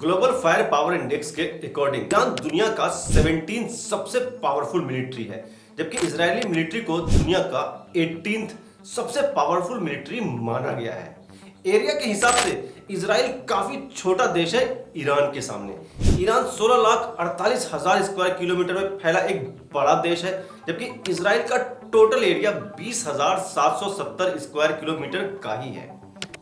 Global fire power index के according Iran दुनिया का 17 सबसे पावरफुल मिलिट्री है, जबकि इजरायली मिलिट्री को दुनिया का 18 सबसे पावरफुल मिलिट्री माना गया है। एरिया के हिसाब से इजराइल काफी छोटा देश है ईरान के सामने। ईरान 16,48,000 स्क्वायर किलोमीटर में फैला एक बड़ा देश है, जबकि इजराइल का टोटल एरिया 20,770 स्क्वायर किलोमीटर का ही है।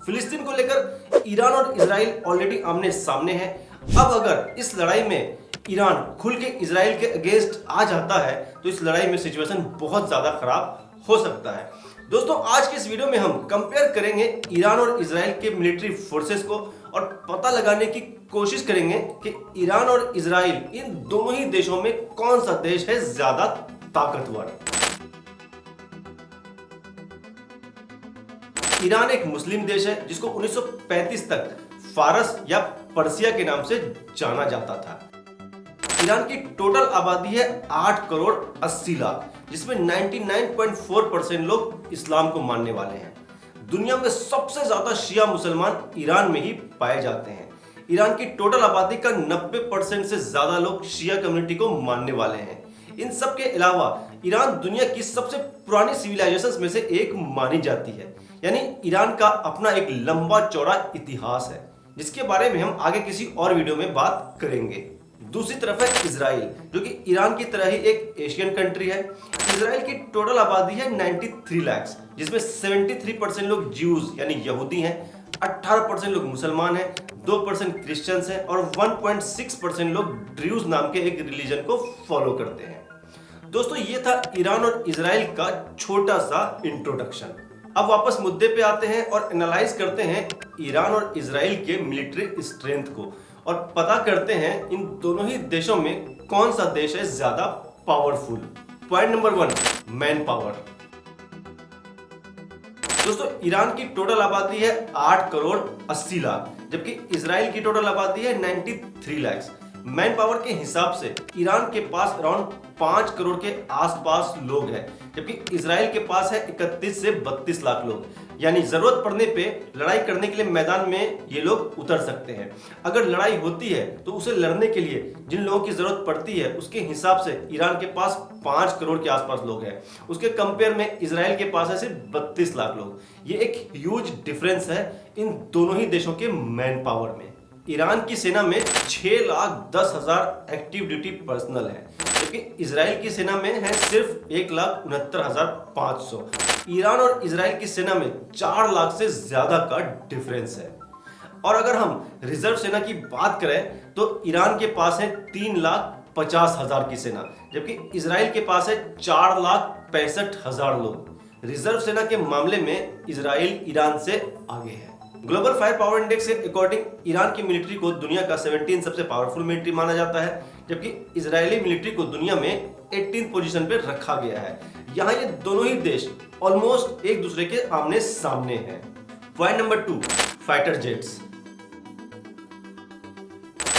फिलिस्तीन को लेकर ईरान और इजराइल ऑलरेडी आमने सामने है। अब अगर इस लड़ाई में ईरान खुल के इजराइल के अगेंस्ट आ जाता है तो इस लड़ाई में सिचुएशन बहुत ज्यादा खराब हो सकता है। दोस्तों, आज के इस वीडियो में हम कंपेयर करेंगे ईरान और इजराइल के मिलिट्री फोर्सेस को और पता लगाने की कोशिश करेंगे कि ईरान और इजराइल इन दोनों ही देशों में कौन सा देश है ज्यादा ताकतवर। ईरान एक मुस्लिम देश है जिसको 1935 तक फारस या पर्सिया के नाम से जाना जाता था। ईरान की टोटल आबादी है 8 करोड़ 80 लाख, जिसमें 99.4% लोग इस्लाम को मानने वाले हैं। दुनिया में सबसे ज्यादा शिया मुसलमान ईरान में ही पाए जाते हैं। ईरान की टोटल आबादी का 90% से ज्यादा लोग शिया कम्युनिटी को मानने वाले हैं। इन सब के अलावा ईरान दुनिया की सबसे पुरानी सिविलाइजेशंस में से एक मानी जाती है, यानी ईरान का अपना एक लंबा चौड़ा इतिहास है, जिसके बारे में हम आगे किसी और वीडियो में बात करेंगे। दूसरी तरफ है इजराइल, जो कि ईरान की तरह ही एक एशियन कंट्री है। इजराइल की टोटल आबादी है 93 लाख, जिसमें 73% लोग ज्यूज यानी यहूदी हैं, 18% लोग मुसलमान हैं, 2% क्रिश्चियंस हैं और 1.6% लोग ड्रूज नाम के एक रिलीजन को फॉलो करते हैं। दोस्तों, ये था ईरान और इजराइल का छोटा सा इंट्रोडक्शन। अब वापस मुद्दे पे आते हैं और एनालाइज करते हैं ईरान और इजराइल के मिलिट्री स्ट्रेंथ को और पता करते हैं इन दोनों ही देशों में कौन सा देश है ज्यादा powerful. Point number 1, man power. दोस्तों, ईरान की टोटल आबादी है 8 करोड़ 80 लाख, जबकि इजराइल की टोटल आबादी है 93 लाख। मैन पावर के हिसाब से ईरान के पास अराउंड 5 करोड़ के आसपास लोग हैं, जबकि इजराइल के पास है 31 से 32 लाख लोग। यानी जरूरत पड़ने पे लड़ाई करने के लिए मैदान में ये लोग उतर सकते हैं। अगर लड़ाई होती है तो उसे लड़ने के लिए जिन लोगों की जरूरत पड़ती है उसके हिसाब से ईरान के पास 5 करोड़ के आसपास लोग हैं। उसके कंपेयर में इजराइल के पास है सिर्फ 32 लाख लोग। ये एक ह्यूज डिफरेंस है इन दोनों ही देशों के मैन पावर में। ईरान की सेना में 6,10,000 एक्टिव ड्यूटी पर्सनल है, जबकि इजराइल की सेना में है सिर्फ 1,69,500। ईरान और इजराइल की सेना में 4 लाख से ज्यादा का डिफरेंस है। और अगर हम रिजर्व सेना की बात करें तो ईरान के पास है 3,50,000 की सेना, जबकि इजराइल के पास है 4,65,000 लोग। रिजर्व सेना के मामले में इजराइल ईरान से आगे है। ग्लोबल फायर पावर इंडेक्स के अकॉर्डिंग ईरान की मिलिट्री को दुनिया का 17 सबसे पावरफुल मिलिट्री माना जाता है, जबकि इजरायली मिलिट्री को दुनिया में 18 पोजीशन पे रखा गया है। यहाँ ये दोनों ही देश ऑलमोस्ट एक दूसरे के आमने सामने हैं। Point number 2, fighter jets.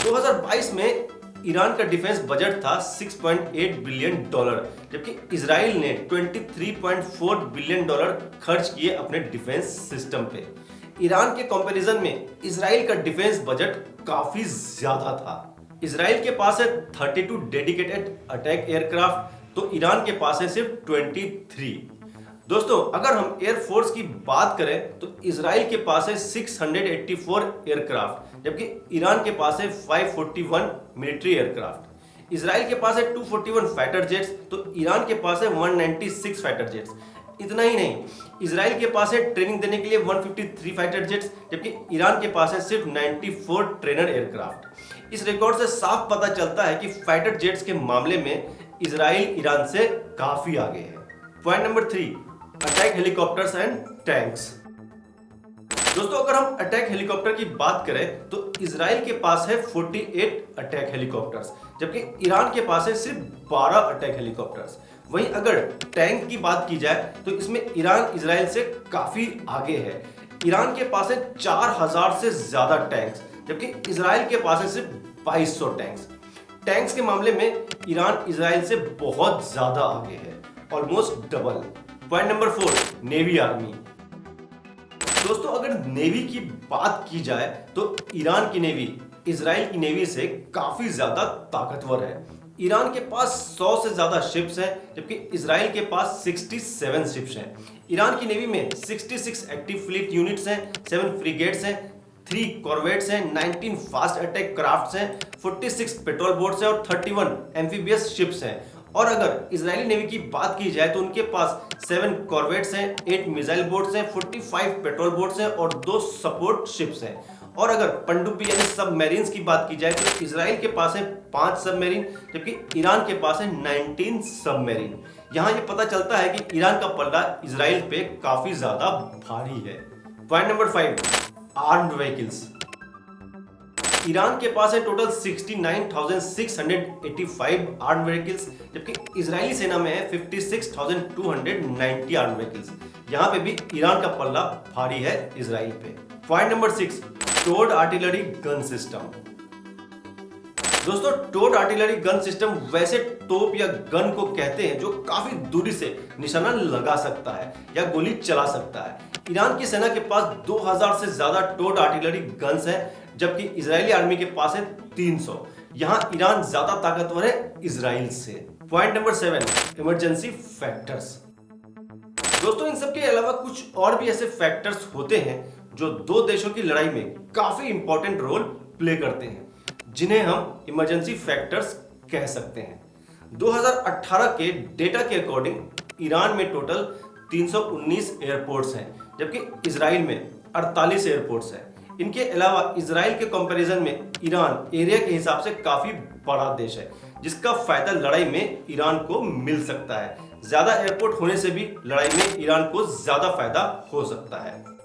2022 में ईरान का डिफेंस बजट था $6.8 बिलियन, जबकि इजराइल ने $23.4 बिलियन खर्च किए अपने डिफेंस सिस्टम पे। ईरान के कंपैरिजन में इजराइल का डिफेंस बजट काफी ज्यादा था। इजराइल के पास है 32 डेडिकेटेड अटैक एयरक्राफ्ट, तो ईरान के पास है सिर्फ 23। दोस्तों, अगर हम एयरफोर्स की बात करें तो इजराइल के पास है 684 एयरक्राफ्ट, जबकि ईरान के पास है 541 मिलिट्री एयरक्राफ्ट। इजराइल के पास है 241 फाइटर जेट्स, तो ईरान के पास है 196 फाइटर जेट्स। इतना ही नहीं, इजराइल के पास है ट्रेनिंग देने के लिए 153 फाइटर जेट्स, जबकि ईरान के पास है सिर्फ 94 ट्रेनर एयरक्राफ्ट। इस रिकॉर्ड से साफ पता चलता है कि फाइटर जेट्स के मामले में इजराइल ईरान से काफी आगे है। Point number 3, attack helicopters and tanks. दोस्तों, अगर हम अटैक हेलीकॉप्टर की बात करें तो इजराइल के पास है 48 अटैक हेलीकॉप्टर्स, जबकि ईरान के पास है सिर्फ 12 अटैक हेलीकॉप्टर्स। वहीं अगर टैंक की बात की जाए तो इसमें ईरान इजराइल से काफी आगे है। ईरान के पास है 4,000 से ज्यादा टैंक्स, जबकि इजराइल के पास है सिर्फ 2,200 टैंक्स। टैंक्स के मामले में ईरान इजराइल से बहुत ज्यादा आगे है, almost double. Point number 4, navy army. दोस्तों, अगर नेवी की बात की जाए तो ईरान की नेवी इजराइल की नेवी से काफी ज्यादा ताकतवर है। ईरान के पास 100 से ज्यादा शिप्स हैं, जबकि इजराइल के पास 67 शिप्स हैं। ईरान की नेवी में 66 एक्टिव फ्लीट यूनिट्स हैं, 7 फ्रिगेट्स हैं, 3 कॉर्वेट्स हैं, 19 फास्ट अटैक क्राफ्ट्स हैं, 46 पेट्रोल बोट्स हैं और 31 एम्फीबियस शिप्स हैं। और अगर इजरायली नेवी की बात की जाए तो उनके पास 7 कॉर्वेट्स हैं, 8 मिसाइल बोट्स हैं, 45 पेट्रोल बोट्स हैं और 2 सपोर्ट शिप्स हैं। और अगर पनडुब्बी यानी सबमरीन्स की बात की जाए तो इजराइल के पास है 5 सबमरीन, जबकि ईरान के पास है 19 सबमरीन। यहाँ ये पता चलता है कि ईरान का पल्ला इजराइल पे काफी ज्यादा भारी है। Point number 5, armed vehicles. Iran के पास है टोटल 69,685 आर्म्ड व्हीकल्स, जबकि इजरायली सेना में है 56,290 आर्म्ड व्हीकल्स। यहाँ पे भी ईरान का पल्ला भारी है इजराइल पे। Point number 6, towed artillery gun system. दोस्तों, टोड आर्टिलरी गन सिस्टम वैसे तोप या गन को कहते हैं जो काफी दूरी से निशाना लगा सकता है या गोली चला सकता है। ईरान की सेना के पास 2000 से ज्यादा टोड आर्टिलरी गन्स हैं, जबकि इजरायली आर्मी के पास है 300। यहां ईरान ज्यादा ताकतवर है इजराइल से। Point number 7, emergency factors. दोस्तों, इन सब के अलावा कुछ और भी ऐसे फैक्टर्स होते हैं जो दो देशों की लड़ाई में काफी इंपॉर्टेंट रोल प्ले करते हैं, जिन्हें हम इमरजेंसी फैक्टर्स कह सकते हैं। 2018 के डेटा के अकॉर्डिंग ईरान में टोटल 319 एयरपोर्ट्स हैं, जबकि इजराइल में 48 एयरपोर्ट्स हैं। इनके अलावा इजराइल के कंपैरिजन में ईरान एरिया के हिसाब से काफी बड़ा देश है, जिसका फायदा लड़ाई में ईरान को मिल सकता है। ज्यादा एयरपोर्ट होने से भी लड़ाई में ईरान को ज्यादा फायदा हो सकता है।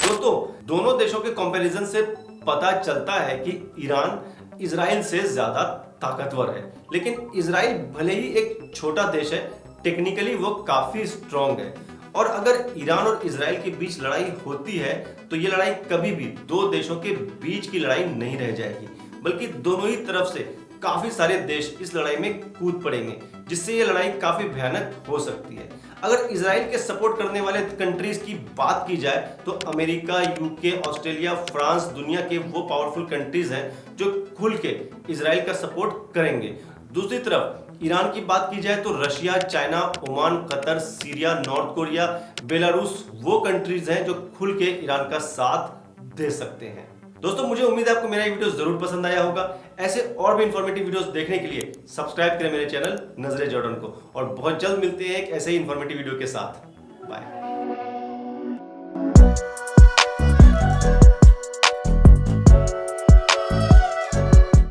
दोस्तों, दोनों देशों के कंपैरिजन से पता चलता है कि ईरान इजराइल से ज्यादा ताकतवर है, लेकिन इजराइल भले ही एक छोटा देश है, टेक्निकली वो काफी स्ट्रांग है। और अगर ईरान और इजराइल के बीच लड़ाई होती है तो ये लड़ाई कभी भी दो देशों के बीच की लड़ाई नहीं रह जाएगी, बल्कि दोनों ही तरफ से काफी सारे देश इस लड़ाई में कूद पड़ेंगे, जिससे ये लड़ाई काफी भयानक हो सकती है। अगर इजराइल के सपोर्ट करने वाले कंट्रीज की बात की जाए तो अमेरिका, यूके, ऑस्ट्रेलिया, फ्रांस दुनिया के वो पावरफुल कंट्रीज हैं जो खुल के इजराइल का सपोर्ट करेंगे। दूसरी तरफ ईरान की बात की जाए तो Russia, China, Oman, Qatar, Syria, north Korea, Belarus वो कंट्रीज हैं जो खुल के ईरान का साथ दे सकते हैं। दोस्तों, मुझे उम्मीद है आपको मेरा ये वीडियो जरूर पसंद आया होगा। ऐसे और भी इंफॉर्मेटिव वीडियोस देखने के लिए सब्सक्राइब करें मेरे चैनल नजरे जॉर्डन को, और बहुत जल्द मिलते हैं एक ऐसे ही इंफॉर्मेटिव वीडियो के साथ। बाय।